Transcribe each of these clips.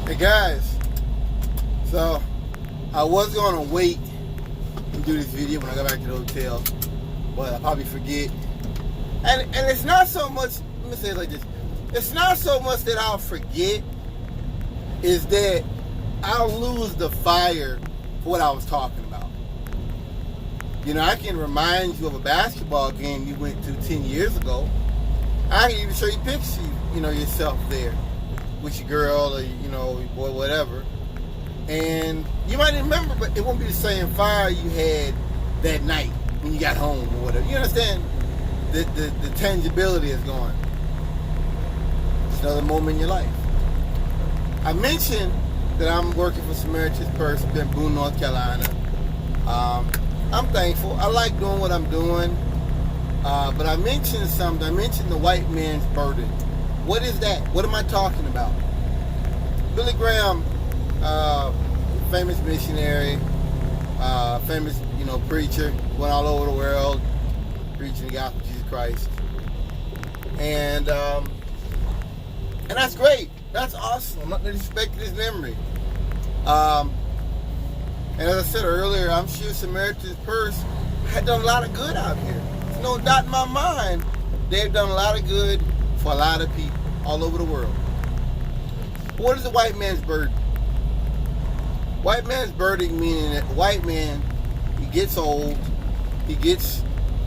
Hey guys, so I was gonna wait and do this video when I got back to the hotel, but I'll probably forget. And it's not so much, let me say it like this, it's not so much that I'll forget, is that I'll lose the fire for what I was talking about. You know, I can remind you of a basketball game you went to 10 years ago. I can even show you pictures, yourself there with your girl or, your boy, whatever. And you might remember, but it won't be the same fire you had that night when you got home or whatever. You understand? The tangibility is gone. It's another moment in your life. I mentioned that I'm working for Samaritan's Purse up in Boone, North Carolina. I'm thankful. I like doing what I'm doing. But I mentioned something. I mentioned the white man's burden. What is that? What am I talking about? Billy Graham, famous missionary, famous, preacher, went all over the world preaching the gospel of Jesus Christ. And that's great. That's awesome. I'm not disrespecting his memory. And as I said earlier, I'm sure Samaritan's Purse had done a lot of good out here. There's no doubt in my mind they've done a lot of good for a lot of people all over the world. But what is the white man's burden? White man's burden meaning that the white man, he gets old, he gets,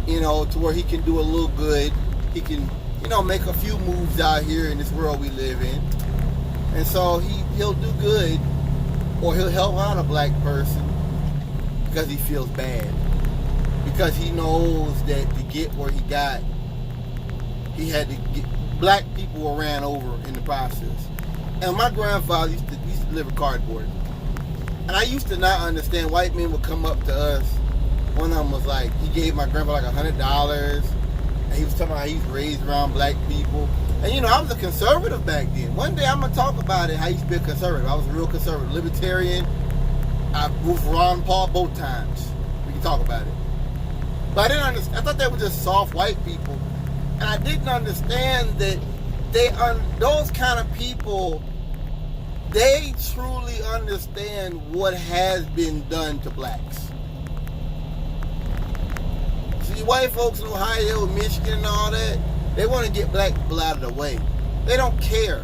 to where he can do a little good, he can, make a few moves out here in this world we live in. And so he'll do good, or he'll help out a black person because he feels bad. Because he knows that to get where he got, he had to get, black people were ran over in the process. And my grandfather used to deliver cardboard. And I used to not understand, white men would come up to us. One of them was like, he gave my grandpa like $100. And he was talking about how he's raised around black people. And I was a conservative back then. One day I'm going to talk about it, how I used to be a conservative. I was a real conservative, libertarian. I moved for Ron Paul both times. We can talk about it. But I didn't understand. I thought they were just soft white people. And I didn't understand that those kind of people, they truly understand what has been done to blacks. See, white folks in Ohio, Michigan, and all that, they want to get black people out of the way. They don't care.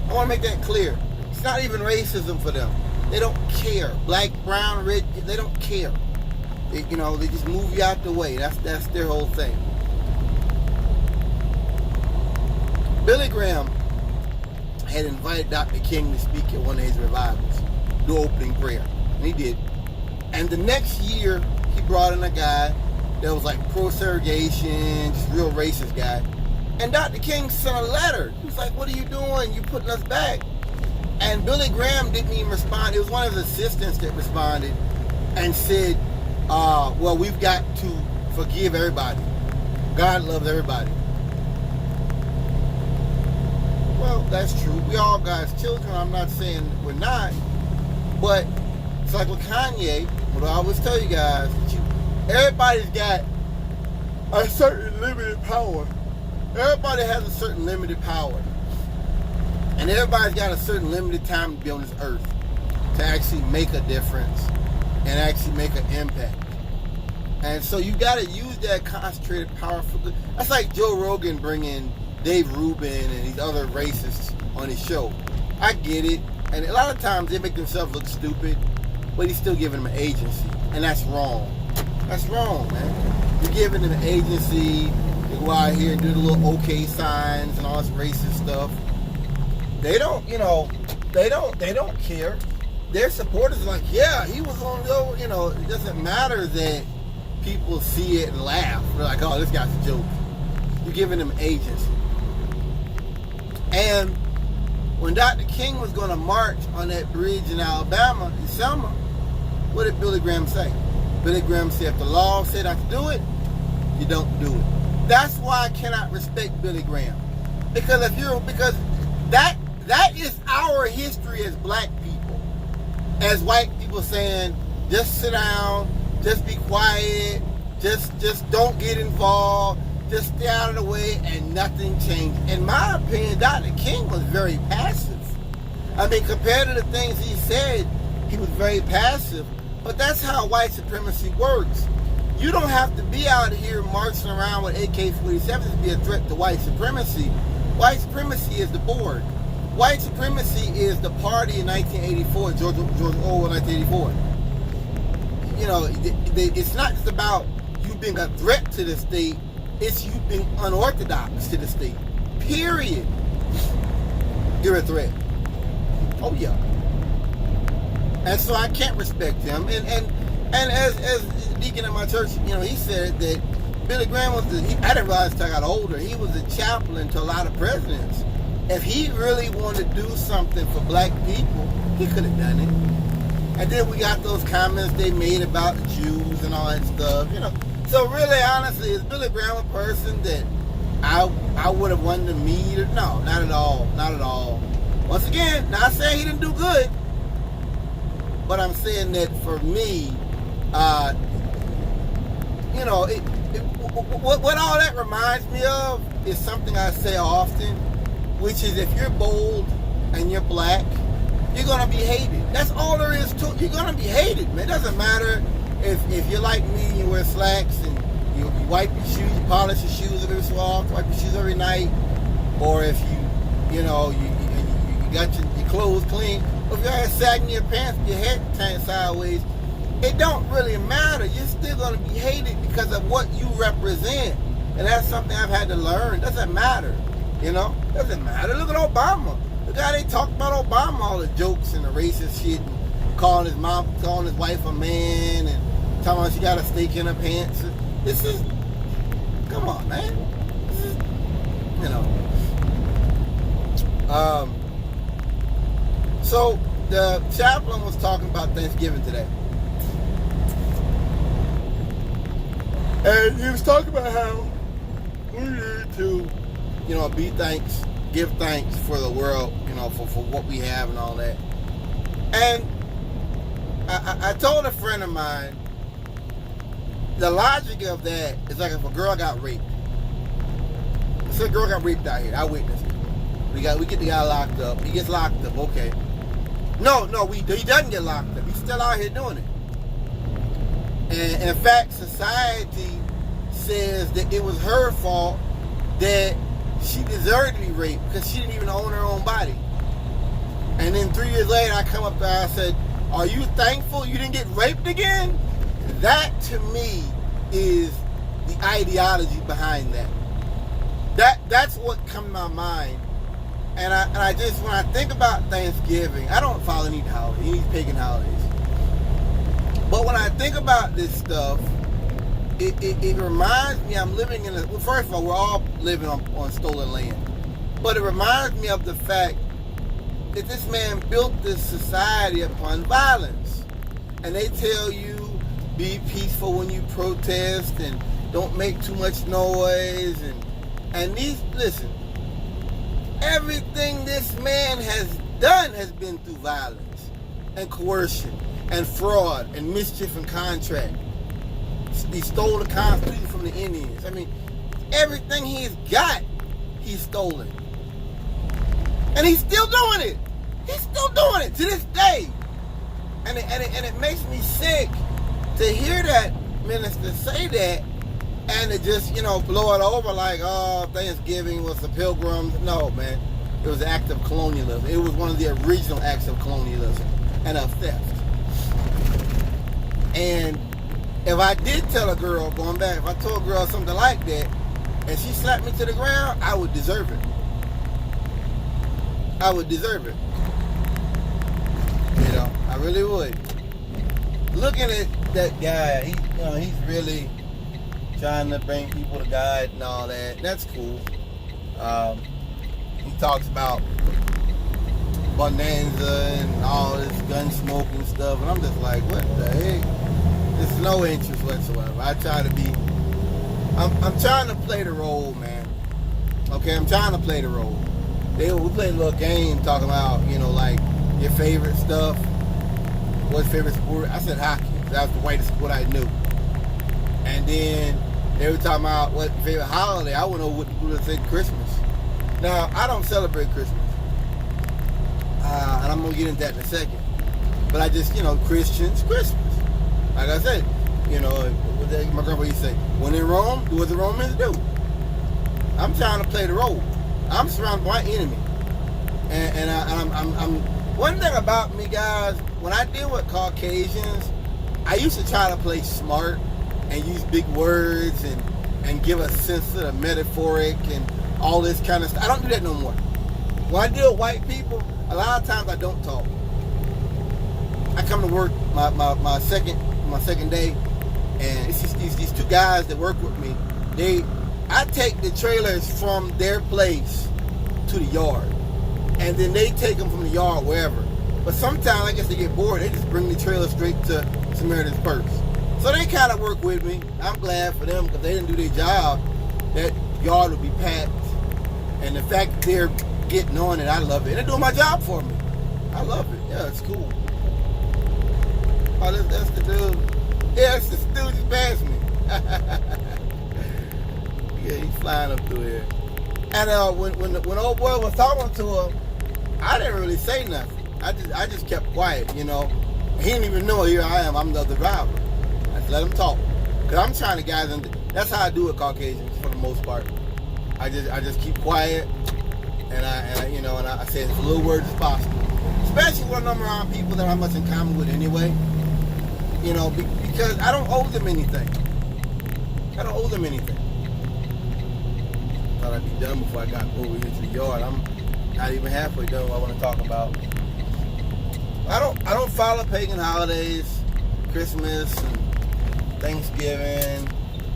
I want to make that clear. It's not even racism for them. They don't care. Black, brown, red, they don't care. They just move you out the way. That's their whole thing. Billy Graham had invited Dr. King to speak at one of his revivals, do opening prayer, and he did. And the next year, he brought in a guy that was like pro-segregation, just real racist guy. And Dr. King sent a letter. He was like, "What are you doing? You putting us back?" And Billy Graham didn't even respond. It was one of his assistants that responded and said, well, we've got to forgive everybody. God loves everybody. Well, that's true. We all God's children. I'm not saying we're not. But it's like with Kanye, what I always tell you guys, everybody's got a certain limited power. Everybody has a certain limited power. And everybody's got a certain limited time to be on this earth to actually make a difference and actually make an impact. And so you got to use that concentrated power for good. That's like Joe Rogan bringing Dave Rubin and these other racists on his show. I get it. And a lot of times they make themselves look stupid, but he's still giving them an agency. And that's wrong. That's wrong, man. You're giving them an agency. They go out here and do the little okay signs and all this racist stuff. They don't, they don't care. Their supporters are like, yeah, he was on the, it doesn't matter that people see it and laugh. They're like, oh, this guy's a joke. You're giving them agency. And when Dr. King was going to march on that bridge in Alabama in Selma, what did Billy Graham say? Billy Graham said, if the law said I could do it, you don't do it. That's why I cannot respect Billy Graham. Because that is our history as black people. As white people saying, just sit down, just be quiet, just don't get involved, just stay out of the way, and nothing changed. In my opinion, Dr. King was very passive. I mean, compared to the things he said, he was very passive. But that's how white supremacy works. You don't have to be out here marching around with AK-47s to be a threat to white supremacy. White supremacy is the board. White supremacy is the party in 1984, George Orwell 1984. You know, it's not just about you being a threat to the state, it's you being unorthodox to the state. Period. You're a threat. Oh yeah. And so I can't respect him. And as the deacon in my church, you know, he said that Billy Graham was I didn't realize until I got older, he was the chaplain to a lot of presidents. If he really wanted to do something for black people, he could have done it. And then we got those comments they made about the Jews and all that stuff, you know. So really, honestly, is Billy Graham a person that I would have wanted to meet? Or, no, not at all. Not at all. Once again, not saying he didn't do good, but I'm saying that for me, you know, what all that reminds me of is something I say often, which is if you're bold and you're black, you're going to be hated. That's all there is to it. You're going to be hated, man. It doesn't matter if you're like me and you wear slacks and you wipe your shoes, you polish your shoes every so often, wipe your shoes every night, or if you got your clothes clean, or if you're sagging your pants, your head turned sideways, it don't really matter. You're still going to be hated because of what you represent. And that's something I've had to learn. It doesn't matter. You know? It doesn't matter. Look at Obama. The guy they talk about Obama, all the jokes and the racist shit, and calling his wife a man, and talking about she got a steak in her pants. This is, come on, man. This is, you know. So the chaplain was talking about Thanksgiving today. And he was talking about how we need to, you know, give thanks for the world, you know, for what we have and all that. And I told a friend of mine, the logic of that is like if a girl got raped. So a girl got raped out here. I witnessed it. We get the guy locked up. He gets locked up. Okay. No, he doesn't get locked up. He's still out here doing it. And in fact, society says that it was her fault, that she deserved to be raped because she didn't even own her own body. And then 3 years later, I come up there, I said, are you thankful you didn't get raped again? That, to me, is the ideology behind that. That's what comes to my mind. And I just, when I think about Thanksgiving, I don't follow any holidays, any pagan holidays. But when I think about this stuff, it reminds me I'm living in well, first of all, we're all living on stolen land. But it reminds me of the fact that this man built this society upon violence. And they tell you, be peaceful when you protest and don't make too much noise. And listen, everything this man has done has been through violence and coercion and fraud and mischief and contract. He stole the Constitution from the Indians. I mean, everything he's got, he's stolen. And he's still doing it. He's still doing it to this day. And it makes me sick to hear that minister say that and to just, you know, blow it over like, oh, Thanksgiving was the Pilgrims. No, man. It was an act of colonialism. It was one of the original acts of colonialism and of theft. And if I did tell a girl, going back, if I told a girl something like that, and she slapped me to the ground, I would deserve it. I would deserve it. You know, I really would. Looking at that guy, he's really trying to bring people to God and all that. That's cool. He talks about Bonanza and all this gun smoke and stuff, and I'm just like, what the heck? There's no interest whatsoever. I try to be, I'm trying to play the role, man. Okay, I'm trying to play the role. We played a little game talking about, you know, like your favorite stuff. What's favorite sport? I said hockey. That was the whitest sport I knew. And then they were talking about what favorite holiday. I wouldn't know what people would say Christmas. Now, I don't celebrate Christmas. and I'm gonna get into that in a second. But I just, Christians, Christmas. Like I said, my grandpa used to say, when in Rome, do what the Romans do. I'm trying to play the role. I'm surrounded by enemy, and I'm. One thing about me, guys, when I deal with Caucasians, I used to try to play smart and use big words and give a sense of the metaphoric and all this kind of stuff. I don't do that no more. When I deal with white people, a lot of times I don't talk. I come to work my second day, and it's just these two guys that work with me. I take the trailers from their place to the yard, and then they take them from the yard wherever. But sometimes I guess they get bored. They just bring the trailer straight to Samaritan's Purse. So they kind of work with me. I'm glad for them because they didn't do their job. That yard would be packed, and the fact that they're getting on it, I love it. They're doing my job for me. I love it. Yeah, it's cool. Oh, that's the dude. Yeah, that's the dude just passed me. Yeah, he's flying up through here. And when old boy was talking to him, I didn't really say nothing. I just kept quiet, He didn't even know here I am. I'm the other driver. I just let him talk. Cause I'm trying to guide them. That's how I do it, Caucasians, for the most part. I just keep quiet, and I say as little words as possible. Especially when I'm around people that I have much in common with anyway. Because I don't owe them anything. Thought I'd be done before I got over here to the yard. I'm not even halfway done what I want to talk about. I don't follow pagan holidays, Christmas and Thanksgiving,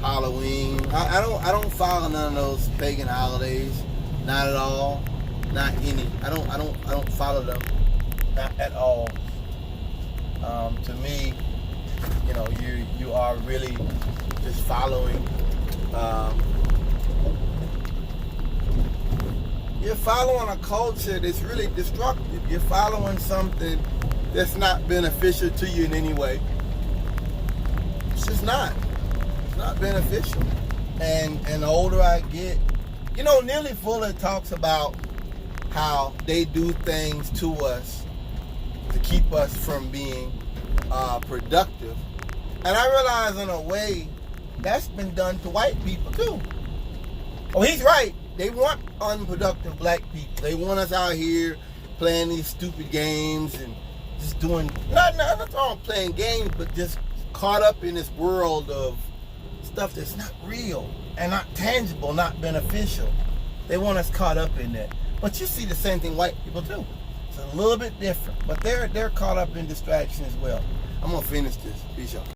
Halloween. I don't follow none of those pagan holidays. Not at all. Not any. I don't follow them. Not at all. To me, you are really just following. You're following a culture that's really destructive. You're following something that's not beneficial to you in any way. It's just not. It's not beneficial. And the older I get, Neely Fuller talks about how they do things to us to keep us from being productive. And I realize in a way that's been done to white people too. Oh, he's right. They want unproductive black people. They want us out here playing these stupid games and just doing nothing wrong with playing games, but just caught up in this world of stuff that's not real and not tangible, not beneficial. They want us caught up in that. But you see the same thing white people do. It's a little bit different, but they're caught up in distraction as well. I'm gonna finish this. Peace out.